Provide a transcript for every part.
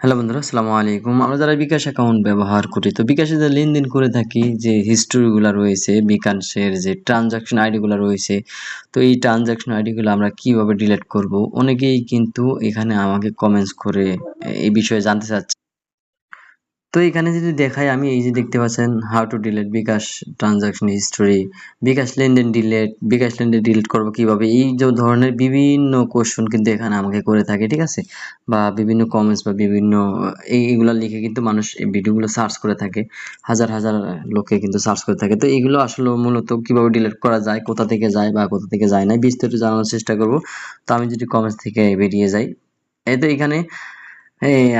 Hello বন্ধুরা, আসসালামু আলাইকুম। আমরা যারা বিকাশ অ্যাকাউন্ট ব্যবহার করি, তো বিকাশে যে লেনদেন করে থাকি, যে হিস্টোরিগুলা রয়েছে, বিকাশের যে ট্রানজাকশন আইডিগুলা রয়েছে, তো এই ট্রানজাকশন আইডিগুলো আমরা কিভাবে ডিলিট করব? অনেকেই কিন্তু এখানে আমাকে কমেন্টস করে এই বিষয়ে জানতে চাচ্ছে। তো এখানে যদি দেখাই, আমি এই যে দেখতে পাচ্ছেন how to delete bKash transaction history, bKash লেনদেন ডিলিট করবো কিভাবে, এই যে ধরনের বিভিন্ন কোশ্চেন কিন্তু এখানে আমাকে করে থাকে, ঠিক আছে? বা বিভিন্ন কমেন্টস বা বিভিন্ন এইগুলা লিখে কিন্তু মানুষ এই ভিডিওগুলো সার্চ করে থাকে, হাজার হাজার লোকে কিন্তু সার্চ করে থাকে। তো এইগুলো আসলে মূলত কিভাবে ডিলিট করা যায়, কোথা থেকে যায় বা কোথা থেকে যায় না, বিস্তারিত জানানোর চেষ্টা করব। তো আমি যদি কমেন্টস থেকে বেরিয়ে যাই, এই তো এখানে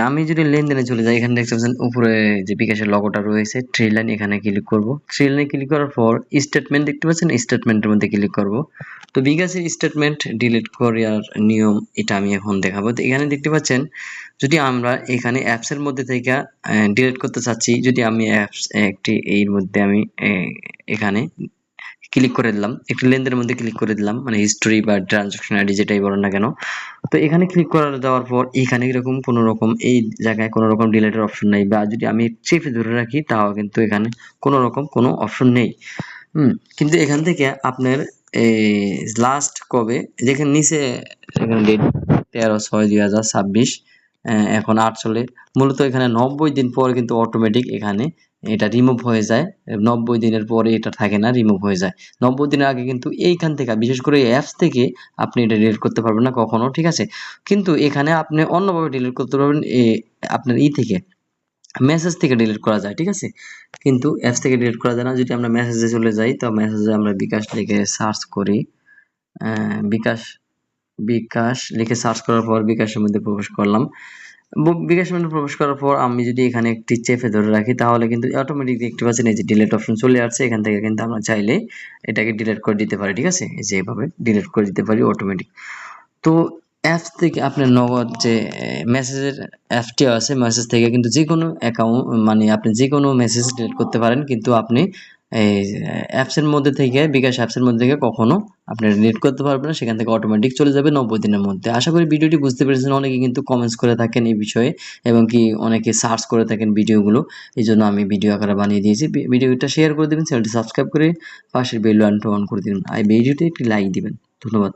আমি যদি লেনদেনে চলে যাই, এখানে দেখতে পাচ্ছেন উপরে যে বিকাশের লগোটা রয়েছে, থ্রি লাইন, এখানে ক্লিক করব। থ্রি লাইনে ক্লিক করার পর স্টেটমেন্ট দেখতে পাচ্ছেন, স্টেটমেন্টের মধ্যে ক্লিক করব। তো বিকাশের স্টেটমেন্ট ডিলিট করার নিয়ম এটা আমি এখন দেখাবো। তো এখানে দেখতে পাচ্ছেন, যদি আমরা এখানে অ্যাপসের মধ্যে থেকে ডিলিট করতে চাচ্ছি, যদি আমি অ্যাপস একটি এর মধ্যে আমি এখানে ক্লিক করে দিলাম, একটি লেনদেনের মধ্যে ক্লিক করে দিলাম, মানে হিস্টোরি বা ট্রানজাকশন আইডি যেটাই বলেন না কেন। তো এখানে ক্লিক করে দেওয়ার পর এখানে এরকম কোনো রকম এই জায়গায় কোনো রকম ডিলেটের অপশন নেই, বা যদি আমি চেপে ধরে রাখি তাও কিন্তু এখানে কোনো রকম কোনো অপশন নেই। কিন্তু এখান থেকে আপনার এই লাস্ট কবে, যেখানে নিচে এখানে ডেট 13/6/2026, এখন 8 চলে। মূলত এখানে 90 দিন পর কিন্তু অটোমেটিক এখানে এটা রিমুভ হয়ে যায়। 90 দিনের পরে এটা থাকে না, রিমুভ হয়ে যায়। 90 দিনের আগে কিন্তু এইখান থেকে, বিশেষ করে অ্যাপস থেকে আপনি এটা ডিলিট করতে পারবেন না কখনো, ঠিক আছে? কিন্তু এখানে আপনি অন্যভাবে ডিলিট করতে পারবেন, আপনার থেকে মেসেজ থেকে ডিলিট করা যায়, ঠিক আছে? কিন্তু অ্যাপস থেকে ডিলিট করা যায় না। যদি আমরা মেসেজে চলে যাই, তো মেসেজে আমরা বিকাশ লিখে সার্চ করি। বিকাশ বিকাশ লিখে সার্চ করার পর বিকাশের মধ্যে প্রবেশ করলাম। বিকাশের মধ্যে প্রবেশ করার পর আমি যদি এখানে একটি চেপে ধরে রাখি, তাহলে কিন্তু অটোমেটিক দেখতে পাচ্ছেন এই যে ডিলিট অপশন চলে আসছে। এখান থেকে কিন্তু আমরা চাইলে এটাকে ডিলিট করে দিতে পারি, ঠিক আছে? এই যে এভাবে ডিলিট করে দিতে পারি অটোমেটিক। তো অ্যাপস থেকে আপনার নগদ যে মেসেজের অ্যাপটি আছে, মেসেজ থেকে কিন্তু যেকোনো অ্যাকাউন্ট, মানে আপনি যেকোনো মেসেজ ডিলিট করতে পারেন, কিন্তু আপনি এই অ্যাপসের মধ্যে থেকে, বিকাশ অ্যাপসের মধ্যে থেকে কখনো আপনি ডিলিট করতে পারবেন না। সেখান থেকে অটোমেটিক চলে যাবে 90 দিনের মধ্যে। আশা করি ভিডিওটি বুঝতে পেরেছেন। অনেকে কিন্তু কমেন্টস করে থাকেন এই বিষয়ে, এবং কি অনেকে সার্চ করে থাকেন ভিডিওগুলো। এই জন্য আমি ভিডিও আকারে বানিয়ে দিয়েছি। ভিডিওটা শেয়ার করে দেবেন, চ্যানেলটি সাবস্ক্রাইব করে পাশের বেল আইকনটি অন করে দিবেন, আর ভিডিওটি একটি লাইক দিবেন। ধন্যবাদ।